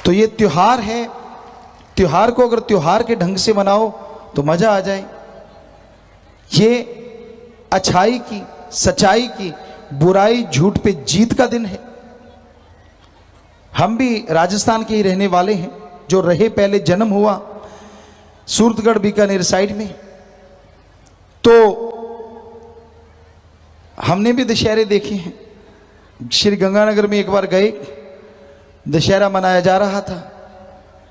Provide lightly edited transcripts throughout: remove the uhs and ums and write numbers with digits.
तो ये त्योहार है, त्योहार को अगर त्योहार के ढंग से मनाओ तो मजा आ जाए। ये अच्छाई की, सच्चाई की, बुराई झूठ पे जीत का दिन है। हम भी राजस्थान के ही रहने वाले हैं, जो रहे, पहले जन्म हुआ सूरतगढ़ बीकानेर साइड में। तो हमने भी दशहरे देखे हैं। श्री गंगानगर में एक बार गए, दशहरा मनाया जा रहा था।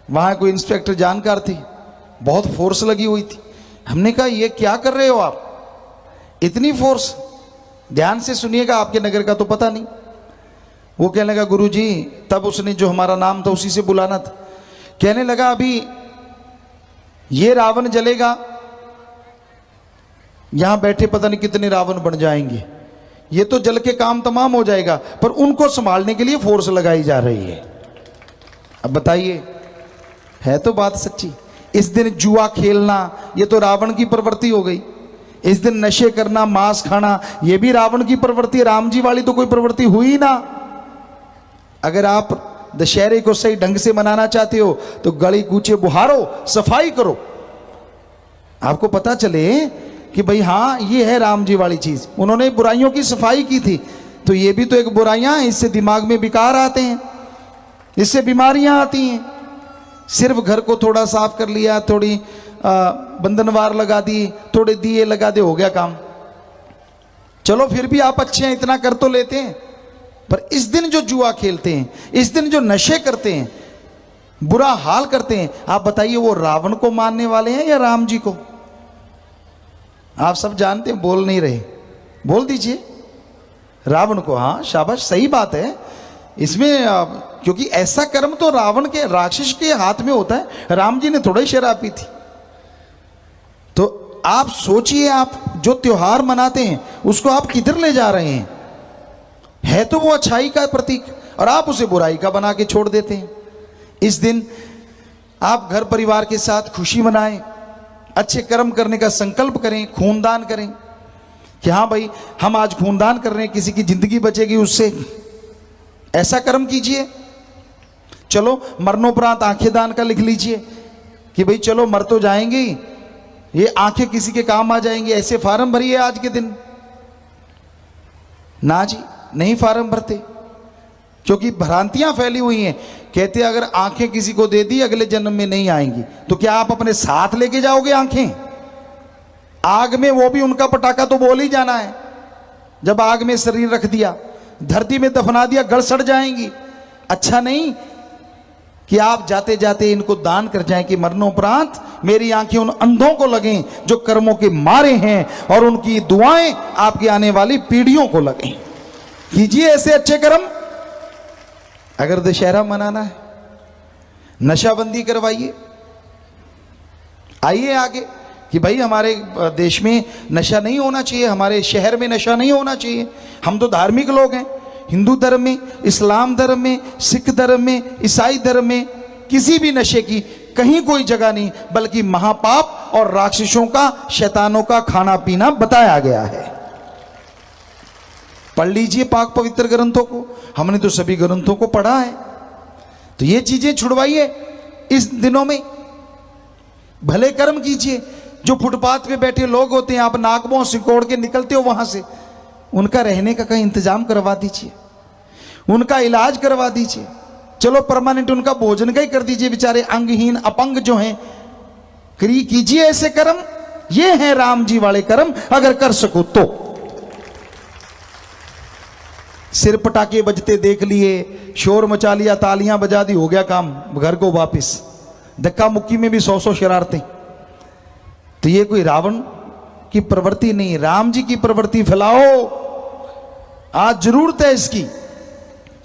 वहां कोई इंस्पेक्टर जानकार थे, बहुत फोर्स लगी हुई थी। हमने कहा ये क्या कर रहे हो आप, इतनी फोर्स? ध्यान से सुनिएगा, आपके नगर का तो पता नहीं। वो कहने लगा गुरुजी, तब उसने जो हमारा नाम था उसी से बुलाना था। कहने लगा अभी ये रावण जलेगा, यहां बैठे पता नहीं कितने रावण बन जाएंगे, ये तो जल के काम तमाम हो जाएगा, पर उनको संभालने के लिए फोर्स लगाई जा रही है। अब बताइए, है तो बात सच्ची। इस दिन जुआ खेलना, ये तो रावण की प्रवृत्ति हो गई। इस दिन नशे करना, मांस खाना, ये भी रावण की प्रवृत्ति। राम जी वाली तो कोई प्रवृत्ति हुई ना। अगर आप दशहरे को सही ढंग से मनाना चाहते हो तो गली कूचे बुहारो, सफाई करो, आपको पता चले कि भाई हाँ ये है राम जी वाली चीज। उन्होंने बुराइयों की सफाई की थी, तो ये भी तो एक बुराइयां हैं, इससे दिमाग में विकार आते हैं, इससे बीमारियां आती हैं। सिर्फ घर को थोड़ा साफ कर लिया, थोड़ी बंधनवार लगा दी, थोड़े दिए लगा दे, हो गया काम। चलो फिर भी आप अच्छे हैं, इतना कर तो लेते हैं। पर इस दिन जो जुआ खेलते हैं, इस दिन जो नशे करते हैं, बुरा हाल करते हैं, आप बताइए वो रावण को मानने वाले हैं या राम जी को? आप सब जानते हैं, बोल नहीं रहे, बोल दीजिए। रावण को। हाँ शाबाश, सही बात है। इसमें क्योंकि ऐसा कर्म तो रावण के, राक्षस के हाथ में होता है। राम जी ने थोड़ा ही शराब पी थी। तो आप सोचिए, आप जो त्योहार मनाते हैं उसको आप किधर ले जा रहे हैं? है तो वो अच्छाई का प्रतीक, और आप उसे बुराई का बना के छोड़ देते हैं। इस दिन आप घर परिवार के साथ खुशी मनाएं, अच्छे कर्म करने का संकल्प करें, खूनदान करें कि हाँ भाई हम आज खूनदान कर रहे हैं, किसी की जिंदगी बचेगी उससे, ऐसा कर्म कीजिए। चलो मरणोपरांत आंखें दान का लिख लीजिए कि भाई चलो मर तो जाएंगे, ये आंखें किसी के काम आ जाएंगी, ऐसे फार्म भरिए आज के दिन। ना जी, नहीं फार्म भरते, क्योंकि भ्रांतियां फैली हुई हैं। कहते अगर आंखें किसी को दे दी अगले जन्म में नहीं आएंगी, तो क्या आप अपने साथ लेके जाओगे आंखें? आग में वो भी उनका पटाखा तो बोल ही जाना है। जब आग में शरीर रख दिया, धरती में दफना दिया, गल सड़ जाएंगी। अच्छा नहीं कि आप जाते जाते इनको दान कर जाएं कि मरणोपरांत मेरी आंखें उन अंधों को लगें जो कर्मों के मारे हैं, और उनकी दुआएं आपकी आने वाली पीढ़ियों को लगें। कीजिए ऐसे अच्छे कर्म। अगर दशहरा मनाना है, नशाबंदी करवाइए। आइए आगे कि भाई हमारे देश में नशा नहीं होना चाहिए, हमारे शहर में नशा नहीं होना चाहिए। हम तो धार्मिक लोग हैं, हिंदू धर्म में, इस्लाम धर्म में, सिख धर्म में, ईसाई धर्म में किसी भी नशे की कहीं कोई जगह नहीं, बल्कि महापाप और राक्षसों का, शैतानों का खाना पीना बताया गया है। पढ़ लीजिए पाक पवित्र ग्रंथों को, हमने तो सभी ग्रंथों को पढ़ा है। तो ये चीजें छुड़वाइए इस दिनों में, भले कर्म कीजिए। जो फुटपाथ पे बैठे लोग होते हैं, आप नाक मुंह सिकोड़ के निकलते हो वहां से, उनका रहने का कहीं इंतजाम करवा दीजिए, उनका इलाज करवा दीजिए। चलो परमानेंट उनका भोजन का ही कर दीजिए, बेचारे अंगहीन अपंग जो हैं। कीजिए ऐसे कर्म, ये हैं राम जी वाले कर्म, अगर कर सको तो। सिर पटाखे बजते देख लिए, शोर मचा लिया, तालियां बजा दी, हो गया काम, घर को वापिस। धक्का मुक्की में भी 100 शरारतें। तो ये कोई रावण की प्रवृत्ति नहीं, राम जी की प्रवृत्ति फैलाओ। आज जरूरत है इसकी।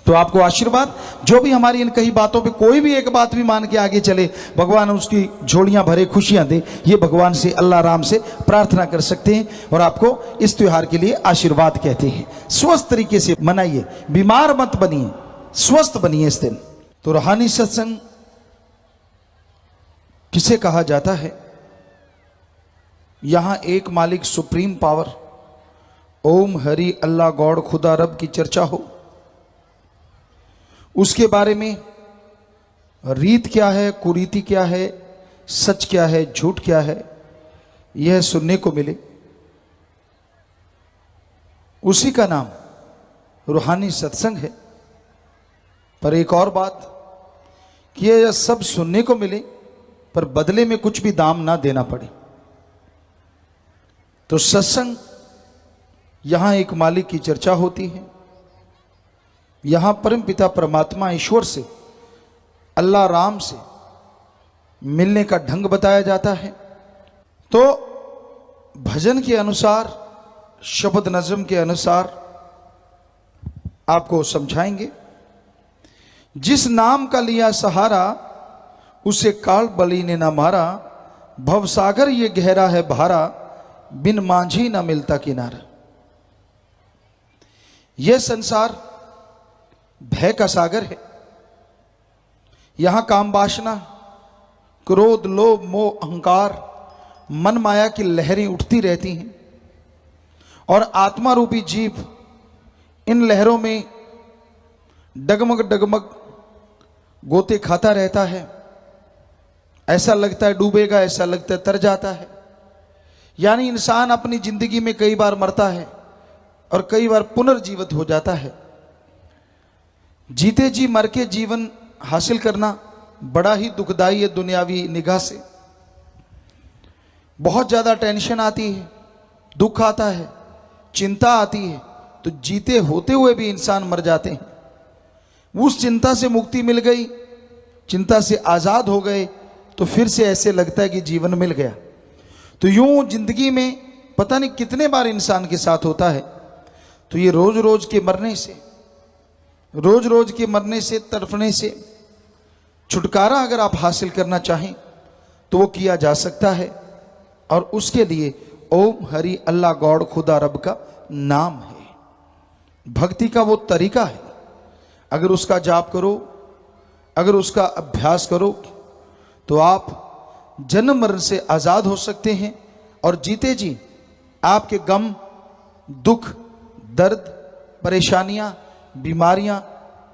तो आपको आशीर्वाद, जो भी हमारी इन कई बातों पे कोई भी एक बात भी मान के आगे चले, भगवान उसकी झोलियां भरे, खुशियां दे, ये भगवान से, अल्लाह राम से प्रार्थना कर सकते हैं। और आपको इस त्योहार के लिए आशीर्वाद कहते हैं। स्वस्थ तरीके से मनाइए, बीमार मत बनिए, स्वस्थ बनिए इस दिन। तो रूहानी सत्संग किसे कहा जाता है? यहां एक मालिक, सुप्रीम पावर, ओम हरि अल्लाह गॉड खुदा रब की चर्चा हो, उसके बारे में रीत क्या है, कुरीति क्या है, सच क्या है, झूठ क्या है, यह सुनने को मिले, उसी का नाम रूहानी सत्संग है। पर एक और बात कि यह सब सुनने को मिले पर बदले में कुछ भी दाम ना देना पड़े। तो सत्संग, यहां एक मालिक की चर्चा होती है, यहां परम पिता परमात्मा ईश्वर से, अल्लाह राम से मिलने का ढंग बताया जाता है। तो भजन के अनुसार, शब्द नज़म के अनुसार आपको समझाएंगे। जिस नाम का लिया सहारा, उसे काल बली ने ना मारा, भवसागर ये गहरा है भारा, बिन मांझी ना मिलता किनारा। यह संसार भय का सागर है। यहां काम वासना, क्रोध, लोभ, मोह, अहंकार, मन माया की लहरें उठती रहती हैं और आत्मा रूपी जीव इन लहरों में डगमग डगमग गोते खाता रहता है। ऐसा लगता है डूबेगा, ऐसा लगता है तर जाता है। यानी इंसान अपनी जिंदगी में कई बार मरता है और कई बार पुनर्जीवित हो जाता है। जीते जी मर के जीवन हासिल करना बड़ा ही दुखदाई है दुनियावी निगाह से। बहुत ज्यादा टेंशन आती है, दुख आता है, चिंता आती है, तो जीते होते हुए भी इंसान मर जाते हैं। उस चिंता से मुक्ति मिल गई, चिंता से आजाद हो गए, तो फिर से ऐसे लगता है कि जीवन मिल गया। तो यूं जिंदगी में पता नहीं कितने बार इंसान के साथ होता है। तो ये रोज रोज के मरने से, रोज रोज के मरने से, तड़फने से छुटकारा अगर आप हासिल करना चाहें तो वो किया जा सकता है। और उसके लिए ओम हरि अल्लाह गॉड खुदा रब का नाम है। भक्ति का वो तरीका है। अगर उसका जाप करो, अगर उसका अभ्यास करो, तो आप जन्म मरण से आजाद हो सकते हैं और जीते जी आपके गम, दुख, दर्द, परेशानियां, बीमारियां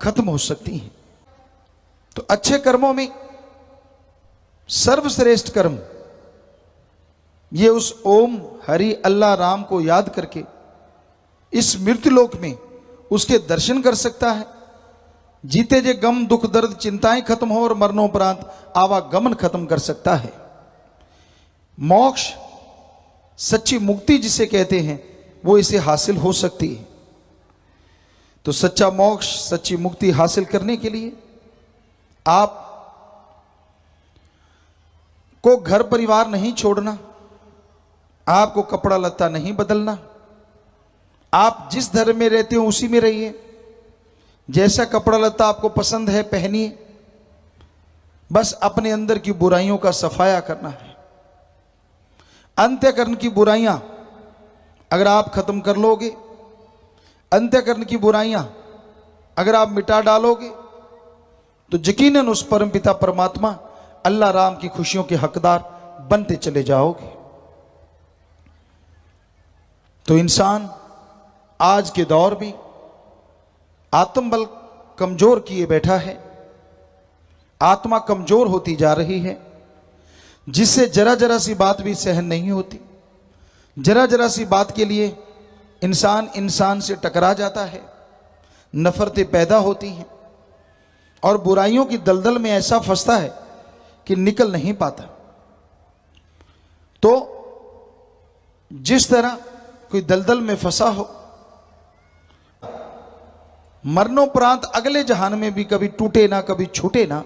खत्म हो सकती हैं। तो अच्छे कर्मों में सर्वश्रेष्ठ कर्म ये उस ओम हरि अल्लाह राम को याद करके इस मृत्युलोक में उसके दर्शन कर सकता है। जीते जे गम, दुख, दर्द, चिंताएं खत्म हो और मरणोपरांत आवागमन खत्म कर सकता है। मोक्ष, सच्ची मुक्ति जिसे कहते हैं, वो इसे हासिल हो सकती है। तो सच्चा मोक्ष, सच्ची मुक्ति हासिल करने के लिए आप को घर परिवार नहीं छोड़ना, आपको कपड़ा लत्ता नहीं बदलना। आप जिस धर्म में रहते हो उसी में रहिए। जैसा कपड़ा लत्ता आपको पसंद है पहनिए। बस अपने अंदर की बुराइयों का सफाया करना है। अंत्यकरण की बुराइयां अगर आप खत्म कर लोगे, अंत्यकरण की बुराइयां अगर आप मिटा डालोगे, तो यकीनन उस परमपिता परमात्मा अल्लाह राम की खुशियों के हकदार बनते चले जाओगे। तो इंसान आज के दौर में आत्मबल कमजोर किए बैठा है। आत्मा कमजोर होती जा रही है, जिससे जरा जरा सी बात भी सहन नहीं होती। जरा जरा सी बात के लिए इंसान इंसान से टकरा जाता है, नफरतें पैदा होती हैं और बुराइयों की दलदल में ऐसा फंसता है कि निकल नहीं पाता। तो जिस तरह कोई दलदल में फंसा हो, मरणोपरांत अगले जहान में भी कभी टूटे ना, कभी छूटे ना,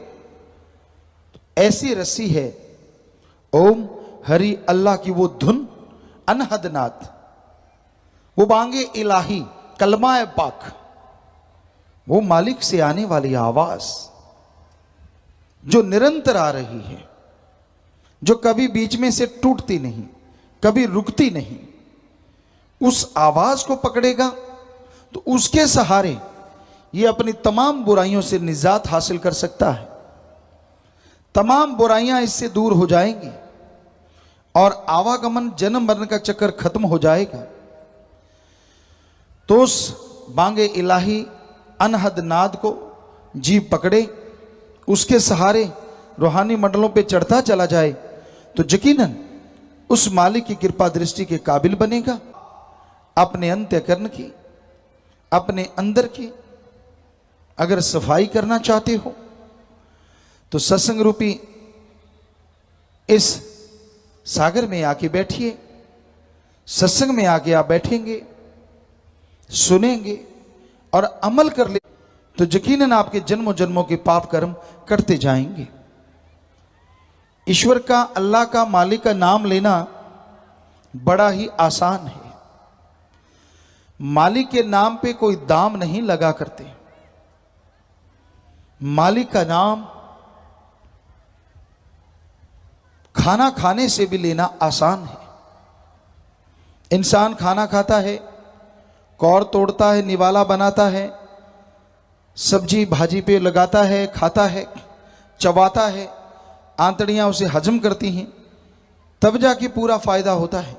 ऐसी रस्सी है ओम हरि अल्लाह की वो धुन, अनहद नाद, वो बांगे इलाही, कलमाए पाक, वो मालिक से आने वाली आवाज जो निरंतर आ रही है, जो कभी बीच में से टूटती नहीं, कभी रुकती नहीं। उस आवाज को पकड़ेगा तो उसके सहारे ये अपनी तमाम बुराइयों से निजात हासिल कर सकता है। तमाम बुराइयां इससे दूर हो जाएंगी और आवागमन, जन्म मरण का चक्कर खत्म हो जाएगा। तो उस बांगे इलाही अनहद नाद को जीव पकड़े उसके सहारे रूहानी मंडलों पे चढ़ता चला जाए तो यकीनन उस मालिक की कृपा दृष्टि के काबिल बनेगा। अपने अंतःकरण की, अपने अंदर की अगर सफाई करना चाहते हो तो सत्संग रूपी इस सागर में आके बैठिए। सत्संग में आके आप बैठेंगे, सुनेंगे और अमल कर ले तो यकीनन आपके जन्मों जन्मों के पाप कर्म करते जाएंगे। ईश्वर का, अल्लाह का, मालिक का नाम लेना बड़ा ही आसान है। मालिक के नाम पे कोई दाम नहीं लगा करते। मालिक का नाम खाना खाने से भी लेना आसान है। इंसान खाना खाता है, कौर तोड़ता है, निवाला बनाता है, सब्जी भाजी पे लगाता है, खाता है, चबाता है, आंतड़ियां उसे हजम करती हैं, तब जाके पूरा फायदा होता है।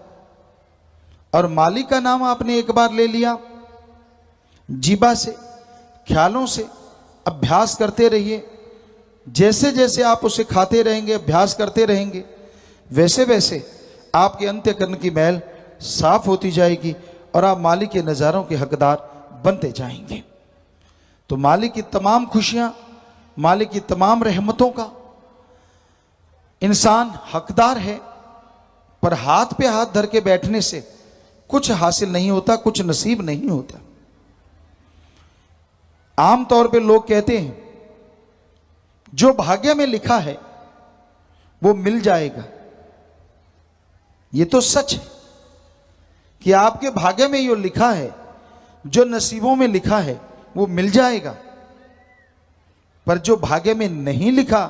और मालिक का नाम आपने एक बार ले लिया, जीबा से, ख्यालों से अभ्यास करते रहिए। जैसे जैसे आप उसे खाते रहेंगे, अभ्यास करते रहेंगे, वैसे वैसे आपके अंतःकरण की मैल साफ होती जाएगी और आप मालिक के नज़ारों के हकदार बनते जाएंगे। तो मालिक की तमाम खुशियां, मालिक की तमाम रहमतों का इंसान हकदार है। पर हाथ पे हाथ धर के बैठने से कुछ हासिल नहीं होता, कुछ नसीब नहीं होता। आमतौर पे लोग कहते हैं जो भाग्य में लिखा है वो मिल जाएगा। ये तो सच है कि आपके भाग्य में जो लिखा है, जो नसीबों में लिखा है वो मिल जाएगा। पर जो भाग्य में नहीं लिखा,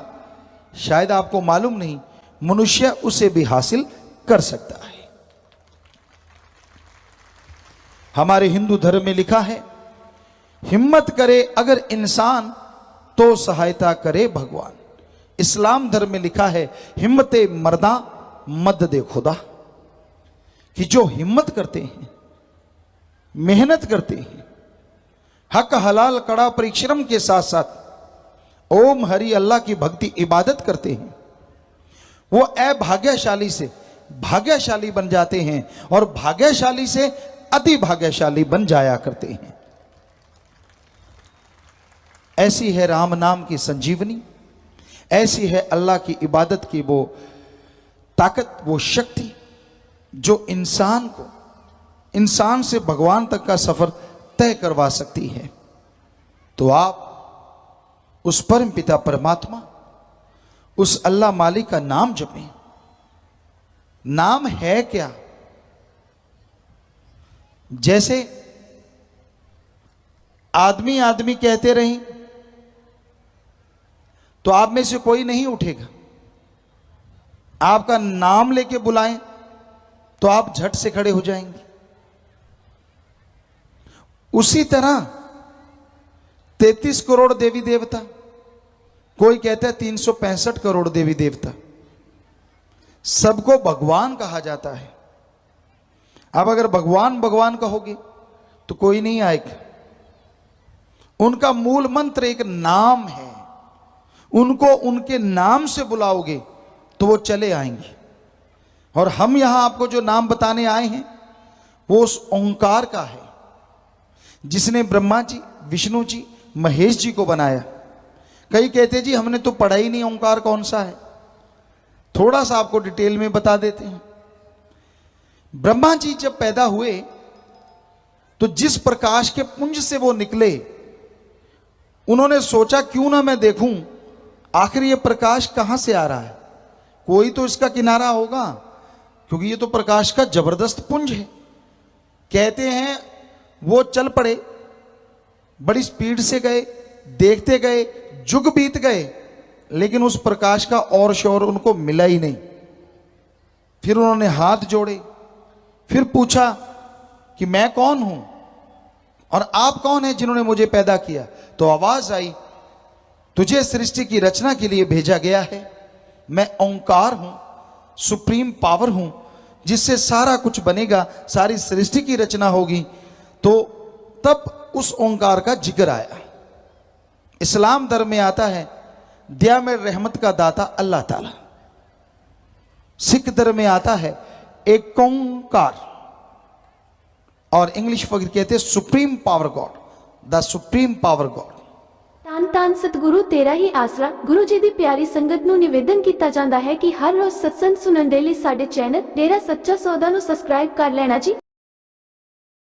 शायद आपको मालूम नहीं, मनुष्य उसे भी हासिल कर सकता है। हमारे हिंदू धर्म में लिखा है, हिम्मत करे अगर इंसान तो सहायता करे भगवान। इस्लाम धर्म में लिखा है, हिम्मते मर्दा मदद खुदा, कि जो हिम्मत करते हैं, मेहनत करते हैं, हक हलाल कड़ा परिश्रम के साथ साथ ओम हरि अल्लाह की भक्ति इबादत करते हैं, वो अभाग्यशाली से भाग्यशाली बन जाते हैं और भाग्यशाली से अति भाग्यशाली बन जाया करते हैं। ऐसी है राम नाम की संजीवनी, ऐसी है अल्लाह की इबादत की वो ताकत, वो शक्ति जो इंसान को, इंसान से भगवान तक का सफर तय करवा सकती है। तो आप उस परम पिता परमात्मा, उस अल्लाह मालिक का नाम जपें। नाम है क्या? जैसे आदमी आदमी कहते रहें तो आप में से कोई नहीं उठेगा। आपका नाम लेके बुलाएं तो आप झट से खड़े हो जाएंगे। उसी तरह 33 करोड़ देवी देवता, कोई कहता है 365 करोड़ देवी देवता, सबको भगवान कहा जाता है। अब अगर भगवान भगवान कहोगे तो कोई नहीं आएगा। उनका मूल मंत्र एक नाम है। उनको उनके नाम से बुलाओगे तो वो चले आएंगे। और हम यहां आपको जो नाम बताने आए हैं वो उस ओंकार का है जिसने ब्रह्मा जी, विष्णु जी, महेश जी को बनाया। कई कहते जी हमने तो पढ़ा ही नहीं ओंकार कौन सा है। थोड़ा सा आपको डिटेल में बता देते हैं। ब्रह्मा जी जब पैदा हुए तो जिस प्रकाश के पुंज से वो निकले, उन्होंने सोचा क्यों ना मैं देखूं आखिर ये प्रकाश कहां से आ रहा है, कोई तो इसका किनारा होगा, क्योंकि ये तो प्रकाश का जबरदस्त पुंज है। कहते हैं वो चल पड़े, बड़ी स्पीड से गए, देखते गए, जुग बीत गए, लेकिन उस प्रकाश का और शोर उनको मिला ही नहीं। फिर उन्होंने हाथ जोड़े, फिर पूछा कि मैं कौन हूं और आप कौन हैं जिन्होंने मुझे पैदा किया। तो आवाज आई, तुझे सृष्टि की रचना के लिए भेजा गया है। मैं ओंकार हूं, सुप्रीम पावर हूं, जिससे सारा कुछ बनेगा, सारी सृष्टि की रचना होगी। तो तब उस ओंकार का जिक्र आया। इस्लाम धर्म में आता है दया में रहमत का दाता अल्लाह ताला। सिख धर्म में आता है एक ओंकार, और इंग्लिश फकीर कहते हैं supreme power God, the supreme power God. ਧੰਨ ਧੰਨ ਸਤਿਗੁਰੂ ਤੇਰਾ ਹੀ ਆਸਰਾ। ਗੁਰੂ ਜੀ ਦੀ ਪਿਆਰੀ ਸੰਗਤ ਨੂੰ ਨਿਵੇਦਨ ਕੀਤਾ ਜਾਂਦਾ ਹੈ ਕਿ ਹਰ ਰੋਜ਼ ਸਤਸੰਗ ਸੁਣਨ ਦੇ ਲਈ ਸਾਡੇ ਚੈਨਲ ਡੇਰਾ ਸੱਚਾ ਸੌਦਾ ਨੂੰ ਸਬਸਕ੍ਰਾਈਬ ਕਰ ਲੈਣਾ ਜੀ।